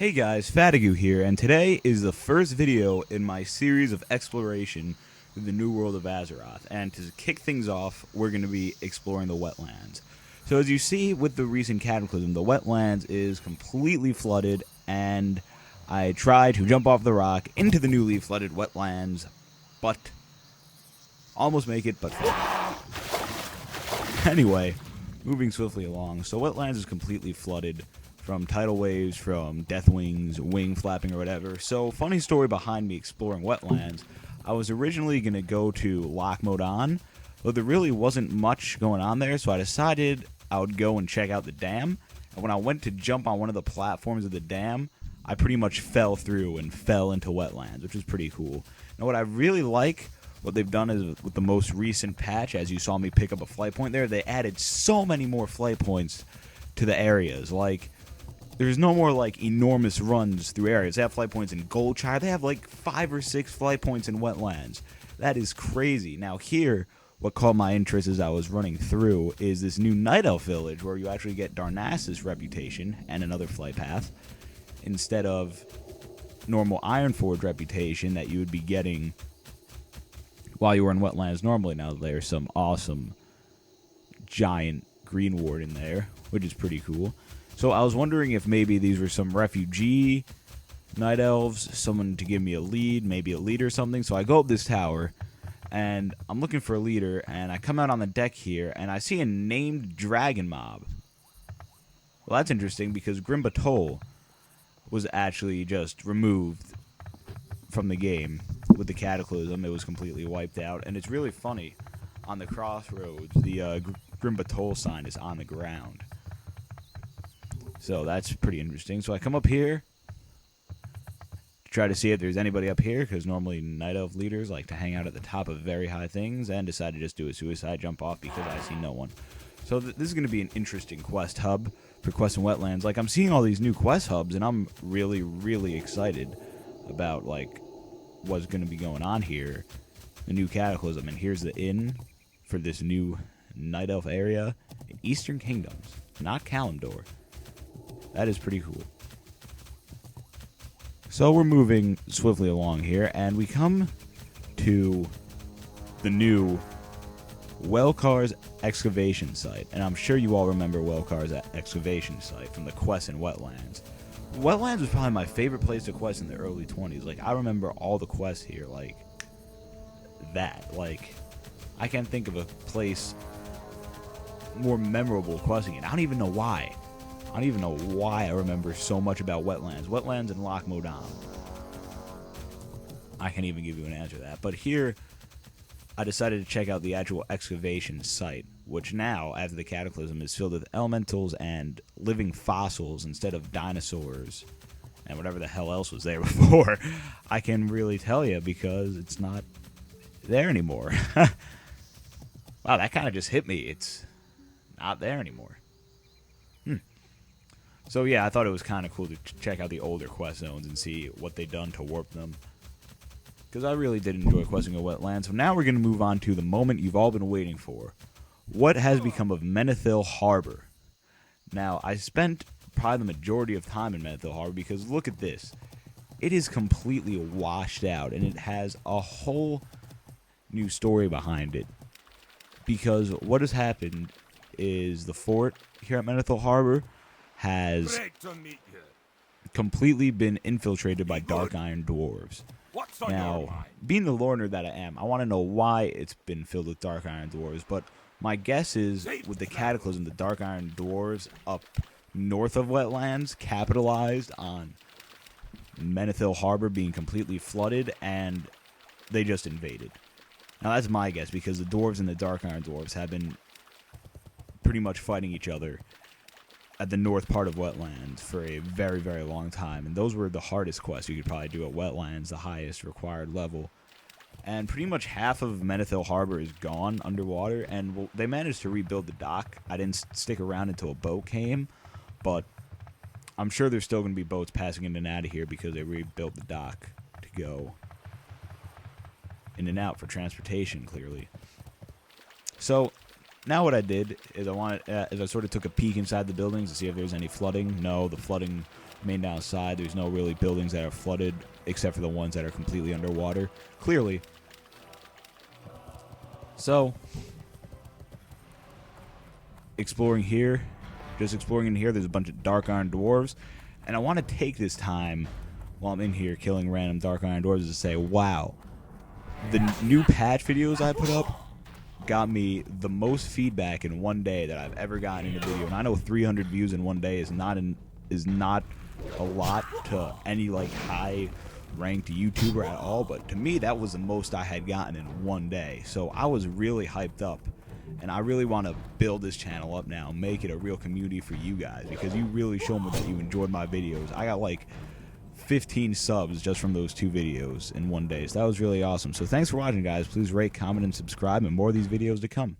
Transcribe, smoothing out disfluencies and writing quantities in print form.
Hey guys, Fatiguu here, and today is the first video in my series of exploration through the new world of Azeroth. And to kick things off, we're going to be exploring the Wetlands. So as you see with the recent Cataclysm, the Wetlands is completely flooded, and I tried to jump off the rock into the newly flooded Wetlands, but almost make it, but failed. Anyway, moving swiftly along, so Wetlands is completely flooded from tidal waves, from death wings, wing flapping, or whatever. So, funny story behind me exploring Wetlands. I was originally going to go to Loch Modan, but there really wasn't much going on there, so I decided I would go and check out the dam. And when I went to jump on one of the platforms of the dam, I pretty much fell through and fell into Wetlands, which is pretty cool. Now, what I really like, what they've done is with the most recent patch, as you saw me pick up a flight point there, they added so many more flight points to the areas. Like, there's no more, like, enormous runs through areas. They have flight points in Goldshire. They have, like, 5 or 6 flight points in Wetlands. That is crazy. Now, here, what caught my interest as I was running through is this new Night Elf village where you actually get Darnassus reputation and another flight path instead of normal Ironforge reputation that you would be getting while you were in Wetlands normally. Now, there's some awesome giant green ward in there, which is pretty cool. So I was wondering if maybe these were some refugee night elves, someone to give me a lead, maybe a leader or something. So I go up this tower, and I'm looking for a leader, and I come out on the deck here, and I see a named dragon mob. Well, that's interesting, because Grimbatol was actually just removed from the game with the Cataclysm. It was completely wiped out, and it's really funny. On the crossroads, the Grimbatol sign is on the ground. So that's pretty interesting. So I come up here to try to see if there's anybody up here, because normally Night Elf leaders like to hang out at the top of very high things, and decide to just do a suicide jump off because I see no one. So this is going to be an interesting quest hub for quests in Wetlands. Like, I'm seeing all these new quest hubs, and I'm really, really excited about, like, what's going to be going on here. The new Cataclysm, and here's the inn for this new Night Elf area in Eastern Kingdoms, not Kalimdor. That is pretty cool. So we're moving swiftly along here, and we come to the new Welkar's excavation site. And I'm sure you all remember Welkar's excavation site from the quest in Wetlands. Wetlands was probably my favorite place to quest in the early 20s. Like, I remember all the quests here, like that. Like, I can't think of a place more memorable questing it. I don't even know why. I don't even know why I remember so much about Wetlands. Wetlands and Loch Modan. I can't even give you an answer to that. But here, I decided to check out the actual excavation site, which now, after the Cataclysm, is filled with elementals and living fossils instead of dinosaurs and whatever the hell else was there before. I can really tell you because it's not there anymore. Wow, that kind of just hit me. It's not there anymore. So yeah, I thought it was kind of cool to check out the older quest zones and see what they'd done to warp them. Because I really did enjoy questing a Wetland. So now we're going to move on to the moment you've all been waiting for. What has become of Menethil Harbor? Now, I spent probably the majority of time in Menethil Harbor because look at this. It is completely washed out, and it has a whole new story behind it. Because what has happened is the fort here at Menethil Harbor has completely been infiltrated by Dark Iron Dwarves. Now, being the lore nerd that I am, I want to know why it's been filled with Dark Iron Dwarves, but my guess is with the Cataclysm, the Dark Iron Dwarves up north of Wetlands capitalized on Menethil Harbor being completely flooded, and they just invaded. Now, that's my guess, because the Dwarves and the Dark Iron Dwarves have been pretty much fighting each other at the north part of Wetlands for a very, very long time. And those were the hardest quests you could probably do at Wetlands, the highest required level. And pretty much half of Menethil Harbor is gone underwater, and they managed to rebuild the dock. I didn't stick around until a boat came, but I'm sure there's still going to be boats passing in and out of here because they rebuilt the dock to go in and out for transportation, clearly. So now what I did is I sort of took a peek inside the buildings to see if there's any flooding. No, the flooding Main outside, there's no really buildings that are flooded except for the ones that are completely underwater, clearly. So, exploring here, just exploring in here, there's a bunch of Dark Iron Dwarves, and I want to take this time while I'm in here killing random Dark Iron Dwarves to say, wow, the new patch videos I put up got me the most feedback in one day that I've ever gotten in a video. And I know 300 views in one day is not a lot to any like high ranked YouTuber at all, but to me that was the most I had gotten in one day. So I was really hyped up, and I really want to build this channel up now, make it a real community for you guys, because you really showed me that you enjoyed my videos. I got like 15 subs just from those 2 videos in one day, so that was really awesome. So thanks for watching, guys. Please rate, comment, and subscribe, and more of these videos to come.